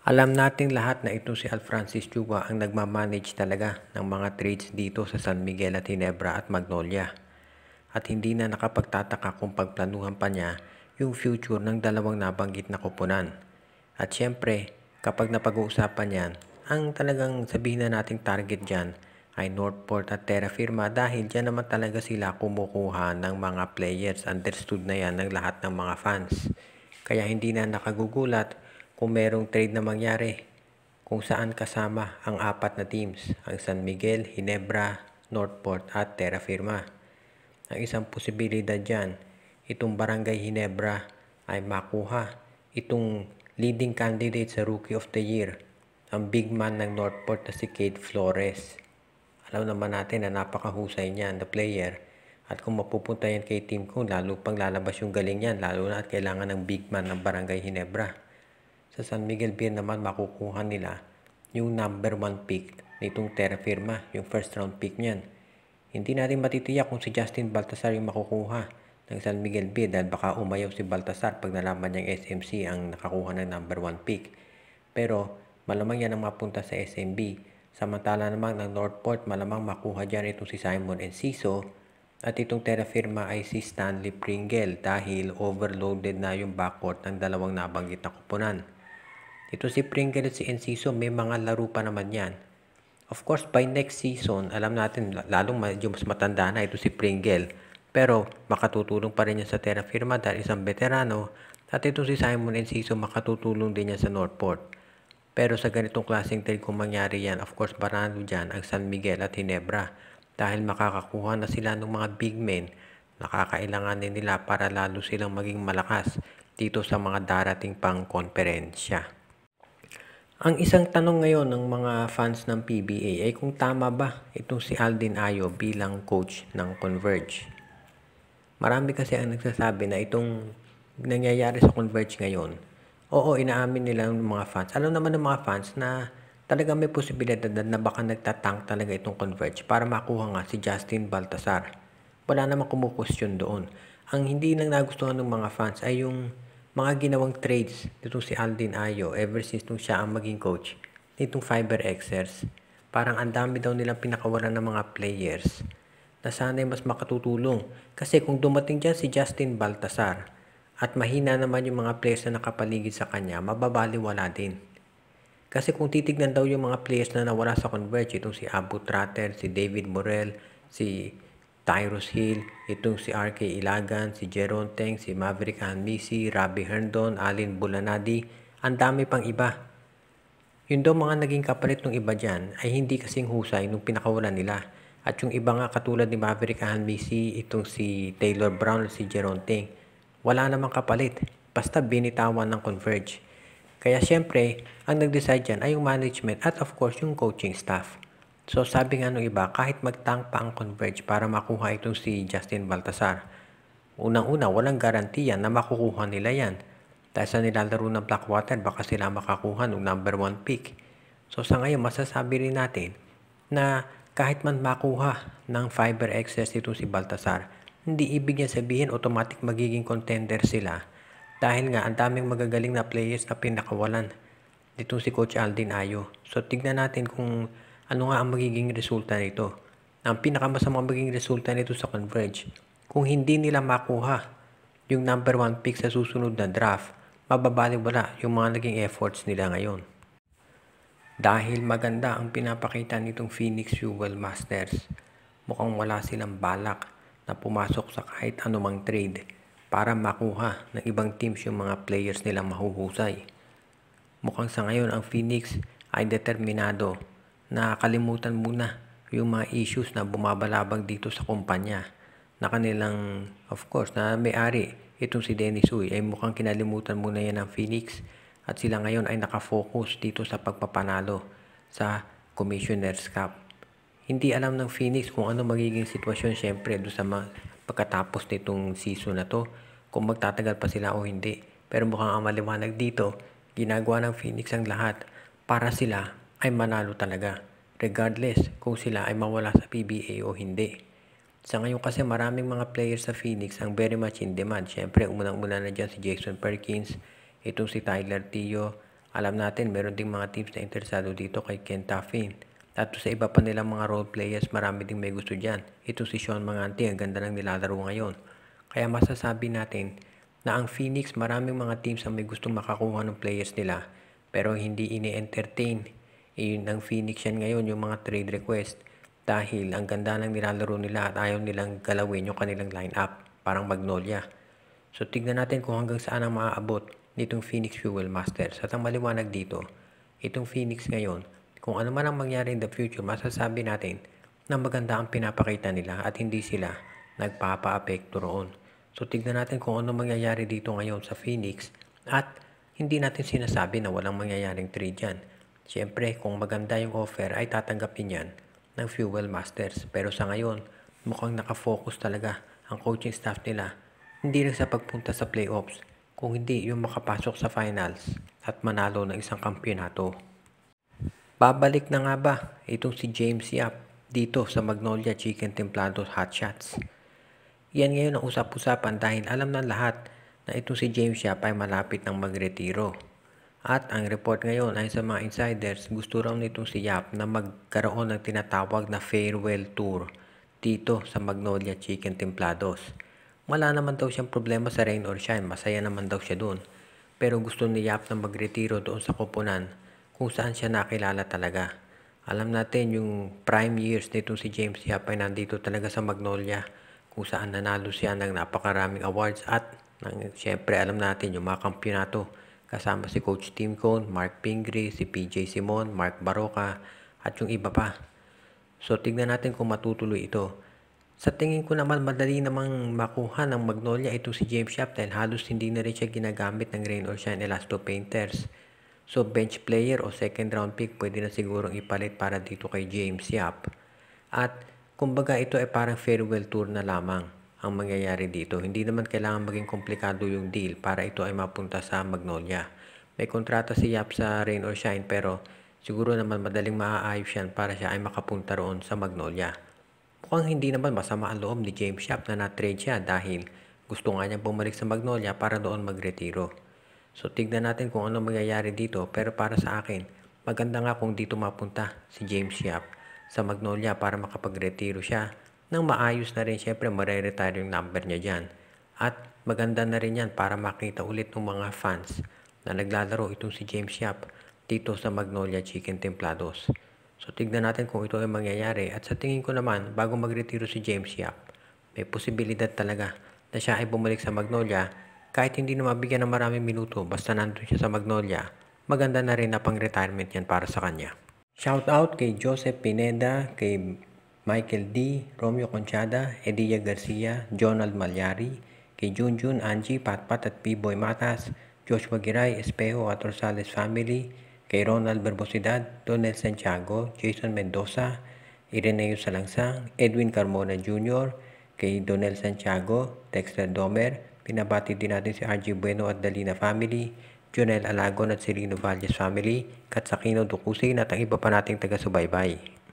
Alam nating lahat na ito si Alfrancis Chua ang nagmamanage talaga ng mga trades dito sa San Miguel at Ginebra at Magnolia. At hindi na nakapagtataka kung pagplanuhan pa niya yung future ng dalawang nabanggit na koponan. At syempre, kapag napag-uusapan yan, ang talagang sabihin na nating target dyan ay Northport at Terra Firma dahil dyan naman talaga sila kumukuha ng mga players. Understood na yan ng lahat ng mga fans. Kaya hindi na nakagugulat kung merong trade na mangyari kung saan kasama ang apat na teams, ang San Miguel, Ginebra, Northport at Terra Firma. Ang isang posibilidad dyan, itong Barangay Ginebra ay makuha itong leading candidate sa Rookie of the Year, ang big man ng Northport na si Kate Flores. Alam naman natin na napakahusay niyan na player at kung mapupunta yan kay team ko, lalo pang lalabas yung galing yan, lalo na at kailangan ng big man ng Barangay Ginebra. Sa San Miguel Beer naman makukuha nila yung number 1 pick nitong Terra Firma, yung first round pick niyan. Hindi natin matitiyak kung si Justin Baltasar yung makukuha ng San Miguel Beer dahil baka umayaw si Baltasar pag nalaman niyang SMC ang nakakuha ng number 1 pick. Pero malamang yan ang mapunta sa SMB. Samantala naman ng Northport malamang makuha dyan itong si Simon Enciso at itong Terra Firma ay si Stanley Pringle dahil overloaded na yung backcourt ng dalawang nabanggit na koponan. Ito si Pringle at si Enciso may mga laro pa naman yan. Of course, by next season, alam natin, lalong medyo mas matanda na ito si Pringle. Pero makatutulong pa rin yan sa Terra Firma dahil isang veterano. At ito si Simon Enciso makatutulong din yan sa Northport. Pero sa ganitong klaseng trade kung mangyari yan, of course, barano dyan ang San Miguel at Ginebra. Dahil makakakuha na sila ng mga big men na kakailanganin nila para lalo silang maging malakas dito sa mga darating pang konferensya. Ang isang tanong ngayon ng mga fans ng PBA ay kung tama ba itong si Aldin Ayo bilang coach ng Converge. Marami kasi ang nagsasabi na itong nangyayari sa Converge ngayon, oo, inaamin nila ng mga fans. Alam naman ng mga fans na talagang may posibilidad na baka nagtatank talaga itong Converge para makuha nga si Justin Baltasar. Wala namang kumukwestiyon doon. Ang hindi lang nagustuhan ng mga fans ay yung mga ginawang trades nitong si Aldin Ayo ever since nung siya ang maging coach nitong FiberXers. Parang ang dami daw nilang pinakawalan ng mga players na sana'y mas makatutulong. Kasi kung dumating dyan si Justin Baltasar at mahina naman yung mga players na nakapaligid sa kanya, mababaliwala din. Kasi kung titignan daw yung mga players na nawala sa Converge, itong si Abu Tratter, si David Morel, si Tyrus Hill, itong si RK Ilagan, si Jeron Teng, si Maverick Hanmisi, Robbie Herndon, Alin Bulanadi, ang dami pang iba. Yun daw mga naging kapalit ng iba dyan ay hindi kasing husay nung pinakawalan nila. At yung iba nga katulad ni Maverick Hanmisi, itong si Taylor Brown at si Jeron Teng, wala namang kapalit. Basta binitawan ng Converge. Kaya syempre, ang nag-decide dyan ay yung management at of course yung coaching staff. So sabi nga nung iba, kahit mag-tank pa ang Converge para makuha itong si Justin Baltasar, unang-una walang garantiya na makukuha nila yan. Dahil sa nilalaro ng Blackwater, baka sila makakuha ng number 1 pick. So sa ngayon, masasabi rin natin na kahit man makuha ng FiberXS itong si Baltasar, hindi ibig niya sabihin automatic magiging contender sila. Dahil nga, ang daming magagaling na players na pinakawalan ditong si Coach Aldin Ayo. So tignan natin kung ano nga ang magiging resulta nito. Ang pinakamasamang magiging resulta nito sa Converge, kung hindi nila makuha yung number 1 pick sa susunod na draft, mababaliwala yung mga naging efforts nila ngayon. Dahil maganda ang pinapakita nitong Phoenix Jewel Masters, mukhang wala silang balak na pumasok sa kahit anumang trade para makuha ng ibang teams yung mga players nilang mahuhusay. Mukhang sa ngayon ang Phoenix ay determinado na kalimutan muna yung mga issues na bumabalabag dito sa kumpanya na kanilang, of course, na may-ari itong si Dennis Uy ay mukhang kinalimutan muna yan ng Phoenix at sila ngayon ay nakafocus dito sa pagpapanalo sa Commissioner's Cup. Hindi alam ng Phoenix kung ano magiging sitwasyon syempre doon sa pagkatapos nitong season na to, kung magtatagal pa sila o hindi. Pero mukhang ang maliwanag dito, ginagawa ng Phoenix ang lahat para sila ay manalo talaga, regardless kung sila ay mawala sa PBA o hindi. Sa ngayon kasi maraming mga players sa Phoenix ang very much in demand. Siyempre, unang-una na dyan si Jason Perkins, itong si Tyler Tio, Alam natin meron ding mga teams na interesado dito kay Ken Taffin. At sa iba pa nilang mga role players, marami ding may gusto dyan. Ito si Sean Manganti, ang ganda ng nilalaro ngayon. Kaya masasabi natin na ang Phoenix, maraming mga teams ang may gustong makakuha ng players nila pero hindi ini-entertain. Iyon ang Phoenix yan ngayon, yung mga trade request. Dahil ang ganda ng nilalaro nila at ayaw nilang galawin yung kanilang lineup, parang Magnolia. So tignan natin kung hanggang saan ang maaabot nitong Phoenix Fuel Masters. At ang maliwanag dito, itong Phoenix ngayon, kung ano man ang mangyari in the future, masasabi natin na maganda ang pinapakita nila at hindi sila nagpapa-apekto roon. So tignan natin kung ano mangyayari dito ngayon sa Phoenix at hindi natin sinasabi na walang mangyayaring trade dyan. Siyempre, kung maganda yung offer ay tatanggapin yan ng Fuel Masters. Pero sa ngayon, mukhang nakafocus talaga ang coaching staff nila. Hindi lang sa pagpunta sa playoffs, kung hindi yung makapasok sa finals at manalo ng isang kampyonato. Babalik na nga ba itong si James Yap dito sa Magnolia Chicken Templados Hot Shots? Yan ngayon ang usap-usapan dahil alam ng lahat na itong si James Yap ay malapit ng magretiro. At ang report ngayon ay sa mga insiders, gusto raw nitong si Yap na magkaroon ng tinatawag na farewell tour dito sa Magnolia Chicken Templados. Wala naman daw siyang problema sa rain or shine, masaya naman daw siya doon. Pero gusto ni Yap na magretiro doon sa koponan kung saan siya nakilala talaga. Alam natin yung prime years nitong si James Yap ay nandito talaga sa Magnolia kung saan nanalo siya ng napakaraming awards at syempre alam natin yung mga kampyonato kasama si Coach Tim Cone, Mark Pingree, si PJ Simon, Mark Baroka at yung iba pa. So tignan natin kung matutuloy ito. Sa tingin ko naman madali namang makuha ng Magnolia ito si James Yap dahil halos hindi na rin siya ginagamit ng Rain or Shine Elasto Painters. So bench player o second round pick pwede na sigurong ipalit para dito kay James Yap. At kumbaga ito ay parang farewell tour na lamang ang mangyayari dito. Hindi naman kailangan maging komplikado yung deal para ito ay mapunta sa Magnolia. May kontrata si Yap sa Rain or Shine pero siguro naman madaling maaayos yan para siya ay makapunta roon sa Magnolia. Mukhang hindi naman masama ang loob ni James Yap na na-trade siya dahil gusto nga niyang bumalik sa Magnolia para doon magretiro. So tignan natin kung ano mangyayari dito pero para sa akin, maganda nga kung dito mapunta si James Yap sa Magnolia para makapagretiro siya nang maayos na rin. Siyempre mare-retire yung number niya dyan. At maganda na rin yan para makita ulit ng mga fans na naglalaro itong si James Yap dito sa Magnolia Chicken Templados. So tignan natin kung ito ay mangyayari at sa tingin ko naman bago magretiro si James Yap, may posibilidad talaga na siya ay bumalik sa Magnolia. Kahit hindi na mabigyan ng maraming minuto, basta nandun siya sa Magnolia, maganda na rin na pang-retirement yan para sa kanya. Shout out kay Joseph Pineda, kay Michael D, Romeo Conchada, Edia Garcia, Jonald Malyari, kay Junjun, Angie, Patpat at P-Boy Matas, Joshua Giray, Espejo at Rosales family, kay Ronald Berbosidad, Donel Santiago, Jason Mendoza, Ireneo Salangsang, Edwin Carmona Jr., kay Donel Santiago, Dexter Domer. Pinabati din natin si RG Bueno at Dalina family, Jonel Alagon at Serino Valles family, Katsakino Dukusin at ang iba pa nating taga-subaybay.